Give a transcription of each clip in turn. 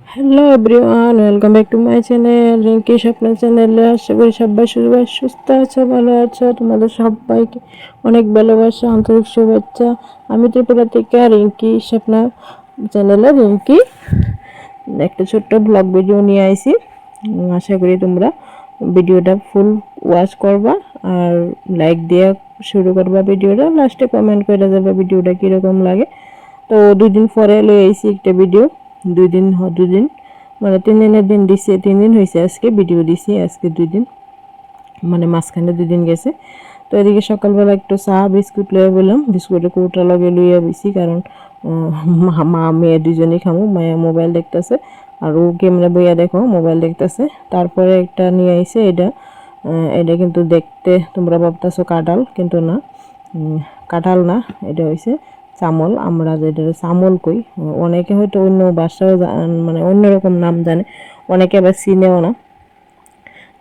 Hello everyone, welcome back to my channel Rinki স্বপ্ন চ্যানেলে। আশা করি সবাই সবাই সুস্থ আছো, ভালো আছো। তোমাদের সবাইকে অনেক ভালোবাসা, আন্তরিক শুভেচ্ছা। আমি ত্রিপুরা থেকে রিঙ্কি স্বপ্ন চ্যানেলে রিঙ্কি একটা ছোট্ট ব্লগ ভিডিও নিয়ে আইছি। আশা করি তোমরা ভিডিওটা ফুল ওয়াচ করবা আর লাইক দিয়ে শুরু করবা ভিডিওটা, লাস্টে কমেন্ট করে যাবে ভিডিওটা কীরকম লাগে। তো 2 দিন পরে লই আইছি একটা ভিডিও। 2 দিন মানে 3 দিনের দিন দিছে, 3 দিন হয়েছে আজকে ভিডিও দিছি। আজকে 2 দিন মানে মাঝখানে 2 দিন গেছে। তো এদিকে সকালবেলা একটু চা বিস্কুট লইয়া বললাম, বিস্কুটের কৌটা লগে লইয়া বইছি, কারণ মা মেয়ে দুজনেই খামু। মায়া মোবাইল দেখতেছে আর ও ক্যামেরা বইয়া দেখো মোবাইল দেখতেছে। তারপরে একটা নিয়ে আইছে, এটা কিন্তু দেখতে তোমরা ভাবতেছো কাঁঠাল, কিন্তু না, কাঁঠাল না, এটা হয়েছে চামল। আমরা যেটা চামল কই, অনেকে হয়তো অন্য ভাষাও মানে অন্যরকম নাম জানে, অনেকে আবার চিনেও না।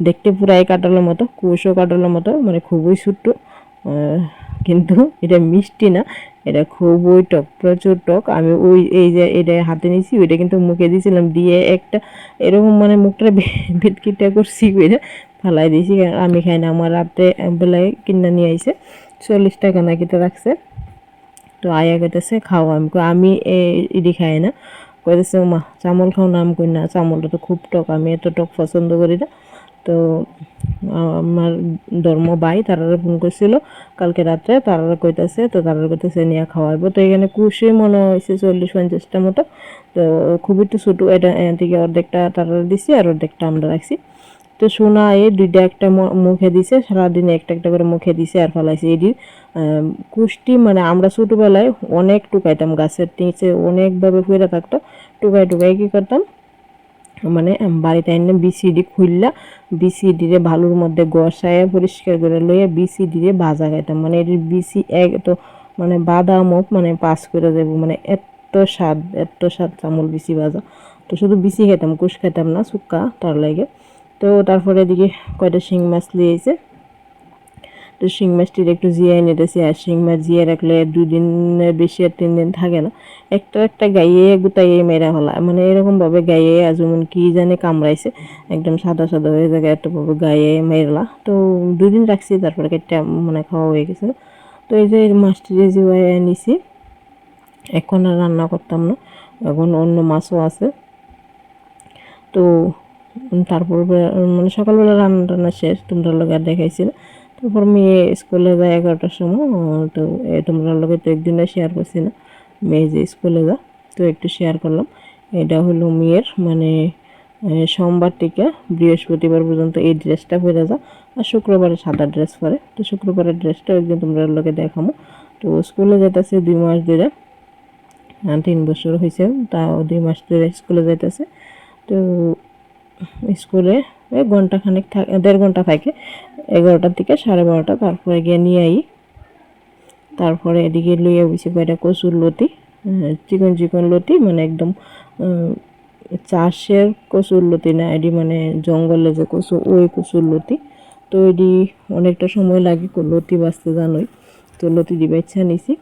দেখতে পুরাই কাঁঠালের মতো, কুশো কাঁঠালের মতো, মানে খুবই ছোট্ট। কিন্তু এটা মিষ্টি না, এটা খুবই টক, প্রচুর টক। আমি এই যে এটা হাতে নিয়েছি, ওইটা কিন্তু মুখে দিয়েছিলাম, দিয়ে একটা এরকম মানে মুখটা ভেটকিটা করছি, করে ফালাই দিয়েছি। আমি খাই না, আমার রাতে বেলায় কিনে নিয়ে আইছে, 40 টাকা নাকি তো রাখছে। তো আয়া কইতেছে খাও, আমি এডি খাই না। কইতেছে মা চামল খাও, নাম কই না, চামলটা তো খুব টক, আমি এত টক পছন্দ করি না। তো আমার ধর্ম ভাই তারা ফোন করছিল কালকে রাত্রে, তারা কইতেছে, তো তারা কইতেছে নিয়ে খাওয়াইবো। তো এখানে কুশি মনে হয়েছে 40-50টা মতো। তো খুব একটু ছোটো, এটা থেকে অর্ধেকটা তারা দিছি আর অর্ধেকটা আমরা রাখছি। তো সোনা দুইটা একটা মুখে দিছে, সারাদিনে একটা একটা করে মুখে দিছে আর ফেলাইছে। এটি কুষ্টি মানে আমরা ছোটোবেলায় অনেক টুকাইতাম, গাছের নিচে অনেকভাবে ফুয়ে থাকতো, টুকাই টুকাই কী করতাম, মানে বাড়িতে এনে বিসিডি খুললা বিসিডিরে ভালোর মধ্যে গসায় পরিষ্কার করে লইয়া বিসিডিরে ভাজা খাইতাম। মানে এটির বিসি এক তো মানে বাদামও মানে পাস করে দেবো, মানে এত স্বাদ চামল বিসি ভাজা। তো শুধু বিসি খাইতাম, কুশ খাইতাম না, শুক্কা তার লাগে। তো তারপরে এদিকে কয়টা শিং মাছ লিয়েছে। তো শিং মাছটির একটু জিয়াই নিতেছি। আর শিং মাছ জিয়ে রাখলে 2 দিনের বেশি আর 3 দিন থাকে না, একটা একটা গাইয়ে গুতাইয়ে মেরা হলা, মানে এরকমভাবে গাইয়ে যেমন কি জানে কামড়াইছে, একদম সাদা সাদা হয়ে যায়, এতভাবে গাইয়ে মেরলা। তো 2 দিন রাখছি, তারপরে কেটে মানে খাওয়া হয়ে গেছে। তো এই যে মাছটি জিওয়াই নিছি, এখন আর রান্না করতাম না, এখন অন্য মাছও আছে। তো তারপর মানে সকালবেলা রান্না টান্না শেষ, তোমরা লোক আর দেখাইছি না। তারপর মেয়ে স্কুলে যায় 11টার সময়। তো তোমরা লোকে তো একদিনে শেয়ার করছি না, মেয়ে যে স্কুলে যা, তো একটু শেয়ার করলাম। এটা হলো মেয়ের মানে সোমবার থেকে বৃহস্পতিবার পর্যন্ত এই ড্রেসটা পরে যা, আর শুক্রবারে সাদা ড্রেস পরে। তো শুক্রবারের ড্রেসটা একদিন তোমরা লোকে দেখামো। তো স্কুলে যেতেছে 2 মাস ধরে, 3 বছর হয়েছে, তাও 2 মাস ধরে স্কুলে যাইতেছে। তো স্কুলে ঘন্টাখানেক থাকে, 1.5 ঘন্টা থাকে, 11টার থেকে 12:30, তারপরে গিয়ে নিয়ে আই। তারপরে এদিকে লইয়া বসে কয়টা কচুর লতি, চিকন চিকন লতি, মানে একদম চাষের কচুর লতি না, এটি মানে জঙ্গলে যে কচু, ওই কচুর লতি। তো এটি অনেকটা সময় লাগে লতি বাঁচতে, জানোই। তো লতি দিয়ে বাচ্চা নিছি।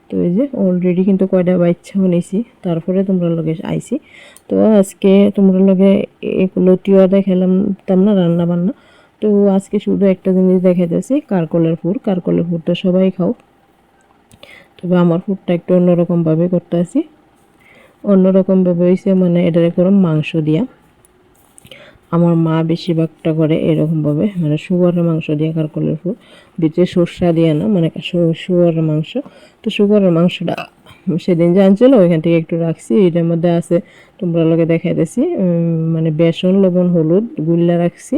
তো এই যে অলরেডি কিন্তু কয়টা বাচ্চাও নিছি, তারপরে তোমরা লগে আইছি। তো আজকে তোমরা লগে লতিও দেখালাম না রান্না বান্না। তো আজকে শুধু একটা জিনিস দেখাইতেছি, কারকলের ফুর। কারকলের ফুর তো সবাই খাও, তবে আমার ফুরটা একটু অন্যরকমভাবে করতে আসি। অন্যরকমভাবে হয়েছে মানে এটার করম মাংস দিয়া, আমার মা বেশিরভাগটা করে এরকমভাবে, মানে শুয়ারের মাংস দিয়ে কারকলের ফুল, ভিতরে সর্ষা দিয়ে না, মানে শুয়ারের মাংস। তো শুয়ারের মাংসটা সেদিন জানছিল, ওইখান থেকে একটু রাখছি। এটার মধ্যে আছে, তোমরা লোকে দেখাইতেছি, মানে বেসন, লবণ, হলুদ গুল্লা রাখছি।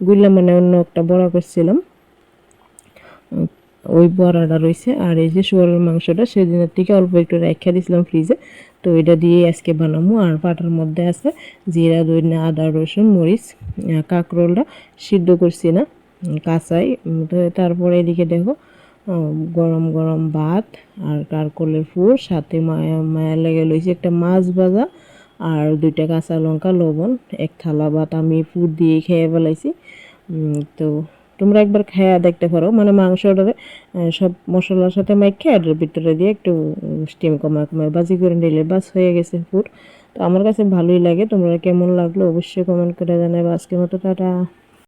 গুল্লা মানে অন্য একটা বড়া করছিলাম, ওই বড়াটা রয়েছে। আর এই যে শুয়ারের মাংসটা সেদিনের থেকে অল্প একটু রেখে দিয়েছিলাম ফ্রিজে, তো এটা দিয়ে আজকে বানাবো। আর পাটার মধ্যে আছে জিরা, ধনিয়া, আদা, রসুন, মরিচ। কাঁকরোলটা সিদ্ধ করছি না, কাঁচাই। তো তারপরে এদিকে দেখো গরম গরম ভাত আর কারকলের ফুল, সাথে মায়া মায়া লেগে লইছে একটা মাছ ভাজা আর 2টা কাঁচা লঙ্কা, লবণ। এক থালা ভাত আমি ফুট দিয়ে খেয়ে ফেলাইছি। তো তোমরা একবার খেয়ে দেখতে পারো, মানে মাংসটারে সব মশলার সাথে মাইখে এটার ভিতরে দিয়ে একটু স্টিম কমায় কমায় বাজি করে নিলে বাস হয়ে গেছে ফুড। তো তো আমার কাছে ভালোই লাগে। তোমরা কেমন লাগলো অবশ্যই কমেন্ট করে জানাবে। আজকের মতো টাটা।